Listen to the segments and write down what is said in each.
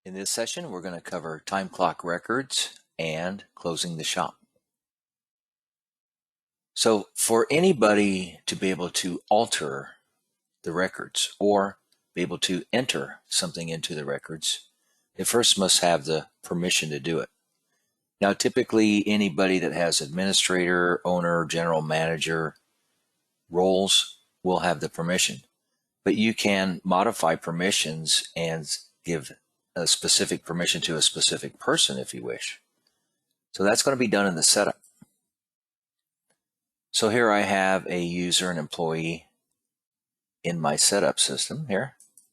In this session, we're going to cover time clock records and closing the shop. So for anybody to be able to alter the records or be able to enter something into the records, they first must have the permission to do it. Now, typically anybody that has administrator, owner, general manager roles will have the permission, but you can modify permissions and give a specific permission to a specific person if you wish. So that's going to be done in the setup. So here I have a user and employee in my setup system here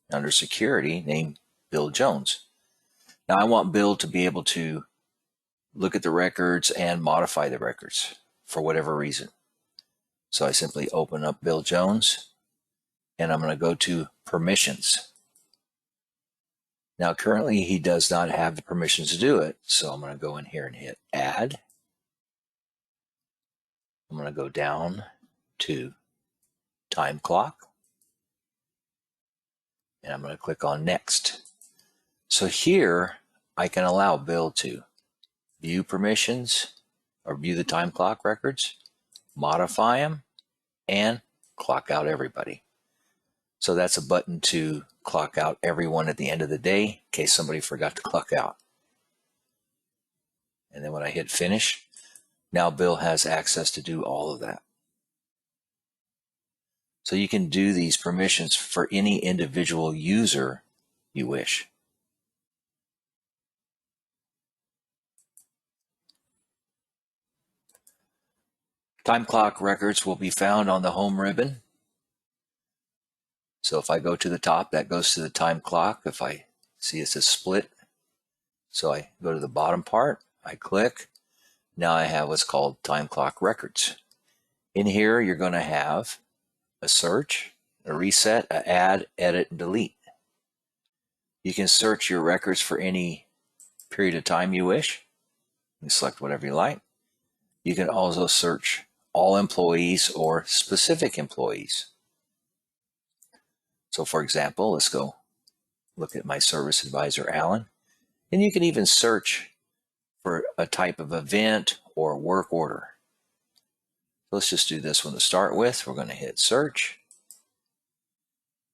under security named Bill Jones. Now I want Bill to be able to look at the records and modify the records for whatever reason. So I simply open up Bill Jones and I'm going to go to permissions. Now currently he does not have the permissions to do it, so I'm going to go in here and hit add. I'm going to go down to time clock and I'm going to click on next. So here I can allow Bill to view permissions or view the time clock records, modify them, and clock out everybody. So that's a button to clock out everyone at the end of the day in case somebody forgot to clock out. And then when I hit finish, now Bill has access to do all of that. So you can do these permissions for any individual user you wish. Time clock records will be found on the home ribbon. So if I go to the top, that goes to the time clock. If I see it says split, so I go to the bottom part, I click. Now I have what's called time clock records. In here, you're going to have a search, a reset, an add, edit, and delete. You can search your records for any period of time you wish. You can select whatever you like. You can also search all employees or specific employees. So for example, let's go look at my service advisor, Alan. And you can even search for a type of event or work order. Let's just do this one to start with. We're going to hit search.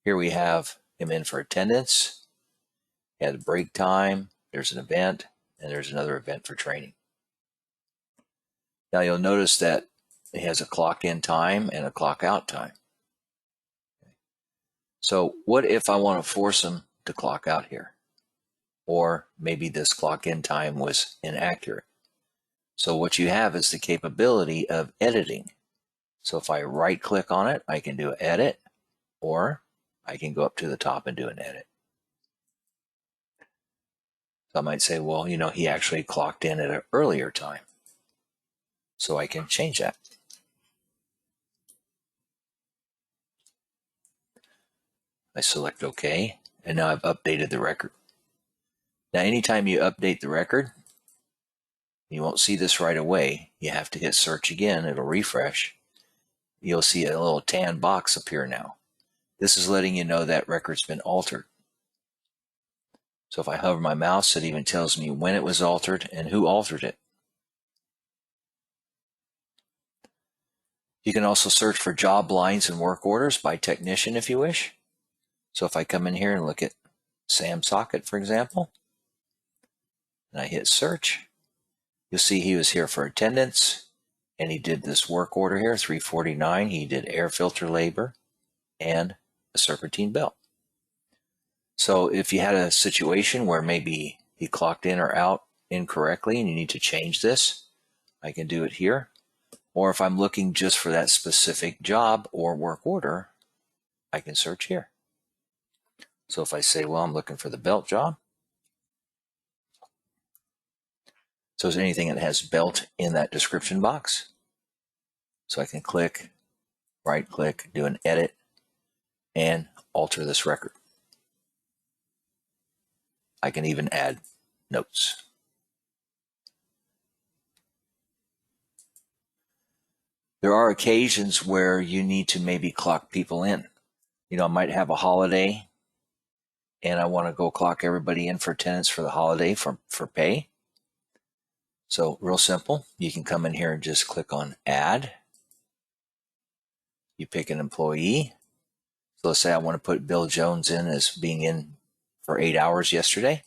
Here we have him in for attendance. He had a break time. There's an event, and there's another event for training. Now you'll notice that it has a clock in time and a clock out time. So what if I want to force him to clock out here? Or maybe this clock in time was inaccurate. So what you have is the capability of editing. So if I right click on it, I can do an edit, or I can go up to the top and do an edit. So I might say, well, he actually clocked in at an earlier time. So I can change that. I select OK, and now I've updated the record. Now, anytime you update the record, you won't see this right away. You have to hit search again. It'll refresh. You'll see a little tan box appear now. This is letting you know that record's been altered. So if I hover my mouse, it even tells me when it was altered and who altered it. You can also search for job lines and work orders by technician if you wish. So if I come in here and look at Sam Socket, for example, and I hit search, you'll see he was here for attendance, and he did this work order here, 349. He did air filter labor and a serpentine belt. So if you had a situation where maybe he clocked in or out incorrectly and you need to change this, I can do it here. Or if I'm looking just for that specific job or work order, I can search here. So if I say, well, I'm looking for the belt job. So is there anything that has belt in that description box? So I can click, right click, do an edit, and alter this record. I can even add notes. There are occasions where you need to maybe clock people in. I might have a holiday and I want to go clock everybody in for attendance for the holiday for pay. So real simple, you can come in here and just click on add. You pick an employee. So let's say I want to put Bill Jones in as being in for 8 hours yesterday.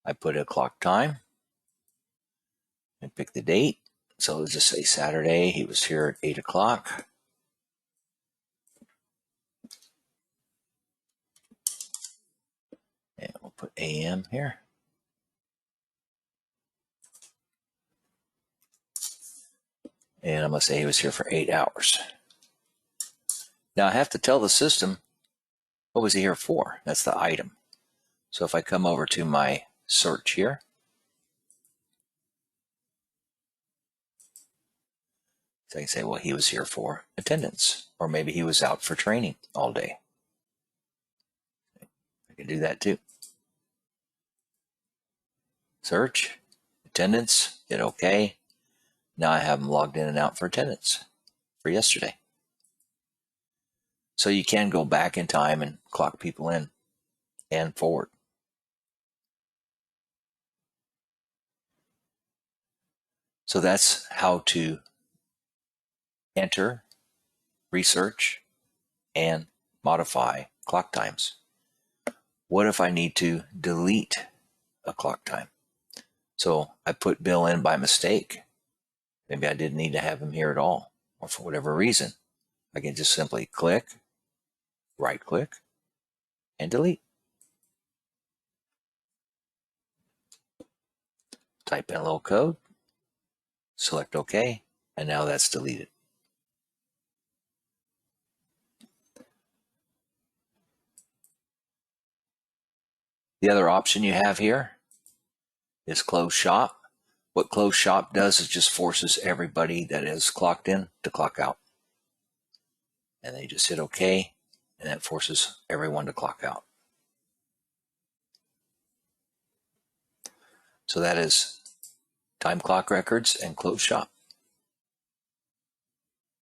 I put a clock time and pick the date. So let's just say Saturday, he was here at 8 o'clock. And we'll put AM here. And I'm going to say he was here for 8 hours. Now I have to tell the system, what was he here for? That's the item. So if I come over to my search here, so I can say, well, he was here for attendance, or maybe he was out for training all day. I can do that too. Search, attendance, hit OK. Now I have him logged in and out for attendance for yesterday. So you can go back in time and clock people in and forward. So that's how to enter, research, and modify clock times. What if I need to delete a clock time? So I put Bill in by mistake. Maybe I didn't need to have him here at all, or for whatever reason. I can just simply click, right click, and delete. Type in a little code, select OK, and now that's deleted. The other option you have here is close shop. What close shop does is just forces everybody that is clocked in to clock out. And then you just hit OK, and that forces everyone to clock out. So that is time clock records and close shop.